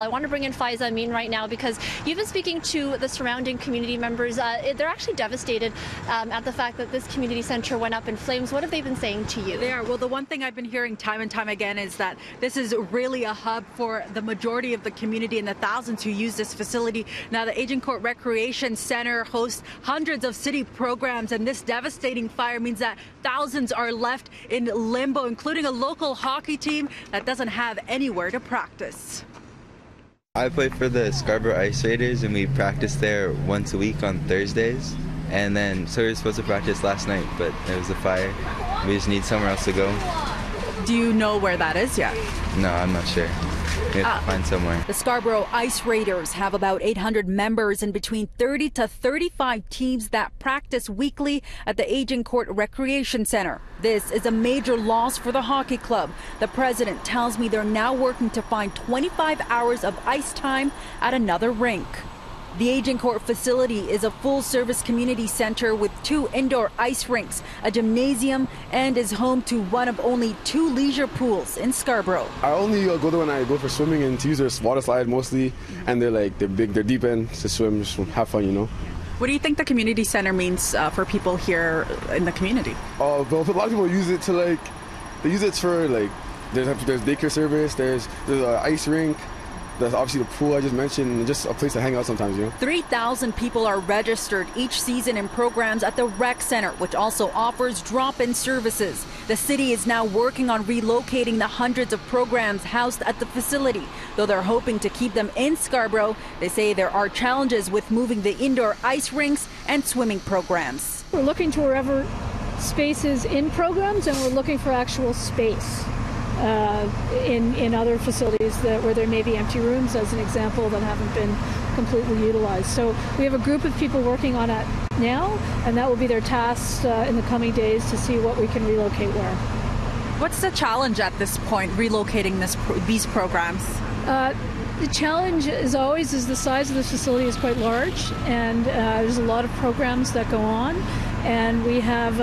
I want to bring in Faiza Amin right now because you've been speaking to the surrounding community members. They're actually devastated at the fact that this community centre went up in flames. What have they been saying to you? They are. Well, the one thing I've been hearing time and time again is that this is really a hub for the majority of the community and the thousands who use this facility. Now, the Agincourt Recreation Centre hosts hundreds of city programs, and this devastating fire means that thousands are left in limbo, including a local hockey team that doesn't have anywhere to practice. I play for the Scarborough Ice Raiders, and we practice there once a week on Thursdays. And then, so we were supposed to practice last night, but there was a fire. We just need somewhere else to go. Do you know where that is yet? No, I'm not sure. We have to find somewhere. The Scarborough Ice Raiders have about 800 members in between 30 to 35 teams that practice weekly at the Agincourt Recreation Centre. This is a major loss for the hockey club. The president tells me they're now working to find 25 hours of ice time at another rink. The Agincourt facility is a full-service community centre with 2 indoor ice rinks, a gymnasium, and is home to one of only 2 leisure pools in Scarborough. I only go there when I go for swimming and to use their water slide mostly, and they're big, they're deep end to swim, just have fun, you know. What do you think the community centre means for people here in the community? Well, a lot of people use it to they use it for there's daycare service, there's an ice rink. There's obviously the pool I just mentioned, and just a place to hang out sometimes, you know. 3,000 people are registered each season in programs at the Rec Centre, which also offers drop-in services. The city is now working on relocating the hundreds of programs housed at the facility. Though they're hoping to keep them in Scarborough, they say there are challenges with moving the indoor ice rinks and swimming programs. We're looking to wherever space is in programs, and we're looking for actual space. In other facilities where there may be empty rooms, as an example, that haven't been completely utilized. So we have a group of people working on it now, and that will be their task in the coming days to see what we can relocate where. What's the challenge at this point, relocating these programs? The challenge, as always, is the size of the facility is quite large, and there's a lot of programs that go on, and we have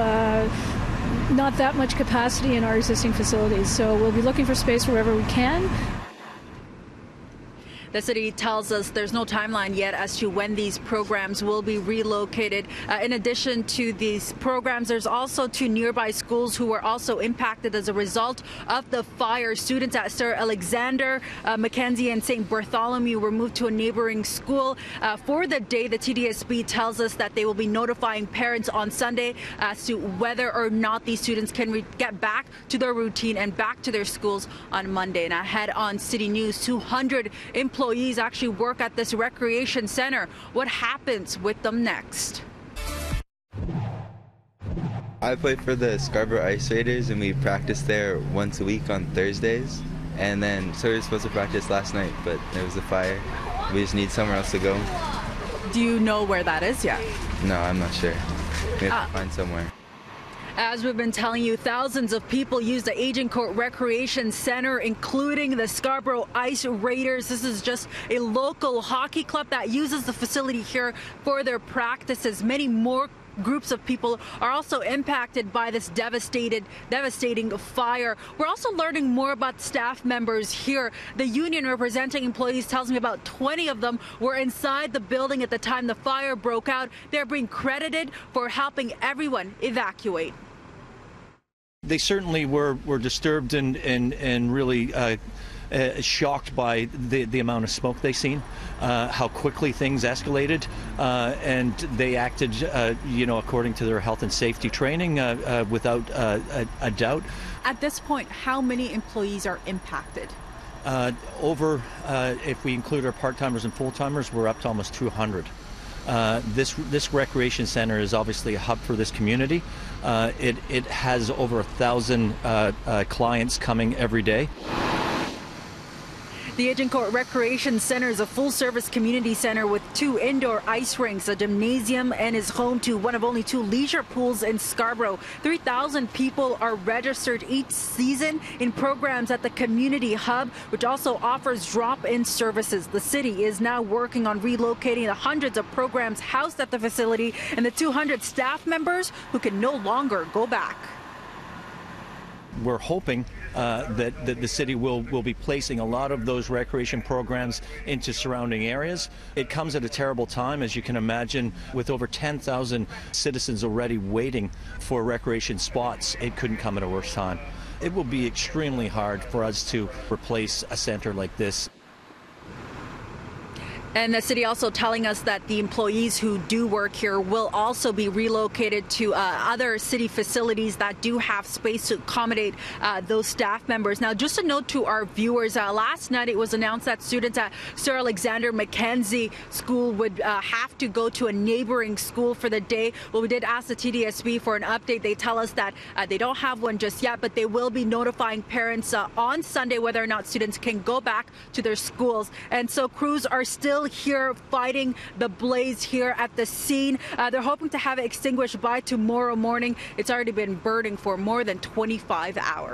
not that much capacity in our existing facilities, so we'll be looking for space wherever we can. The city tells us there's no timeline yet as to when these programs will be relocated. In addition to these programs, there's also 2 nearby schools who were also impacted as a result of the fire. Students at Sir Alexander, Mackenzie, and St. Bartholomew were moved to a neighboring school for the day. The TDSB tells us that they will be notifying parents on Sunday as to whether or not these students can get back to their routine and back to their schools on Monday. And ahead on City News, 200 employees actually work at this recreation center. What happens with them next? I play for the Scarborough Ice Raiders, and we practice there once a week on Thursdays. And then, so we were supposed to practice last night, but there was a fire. We just need somewhere else to go. Do you know where that is yet? No, I'm not sure. We have to find somewhere. As we've been telling you, thousands of people use the Agincourt Recreation Centre, including the Scarborough Ice Raiders. This is just a local hockey club that uses the facility here for their practices. Many more groups of people are also impacted by this devastating fire. We're also learning more about staff members here. The union representing employees tells me about 20 of them were inside the building at the time the fire broke out. They're being credited for helping everyone evacuate. They certainly were disturbed and really shocked by the amount of smoke they seen, how quickly things escalated, and they acted, according to their health and safety training, without a doubt. At this point, how many employees are impacted? If we include our part-timers and full-timers, we're up to almost 200. This recreation center is obviously a hub for this community. It has over 1,000 clients coming every day. The Agincourt Recreation Centre is a full-service community centre with 2 indoor ice rinks, a gymnasium, and is home to one of only 2 leisure pools in Scarborough. 3,000 people are registered each season in programs at the community hub, which also offers drop-in services. The city is now working on relocating the hundreds of programs housed at the facility and the 200 staff members who can no longer go back. we're hoping that the city will be placing a lot of those recreation programs into surrounding areas. It comes at a terrible time, as you can imagine, with over 10,000 citizens already waiting for recreation spots. It couldn't come at a worse time. It will be extremely hard for us to replace a center like this. And the city also telling us that the employees who do work here will also be relocated to other city facilities that do have space to accommodate those staff members. Now, just a note to our viewers, last night it was announced that students at Sir Alexander Mackenzie School would have to go to a neighboring school for the day. Well, we did ask the TDSB for an update. They tell us that they don't have one just yet, but they will be notifying parents on Sunday whether or not students can go back to their schools. And so crews are still here fighting the blaze here at the scene. They're hoping to have it extinguished by tomorrow morning. It's already been burning for more than 25 hours.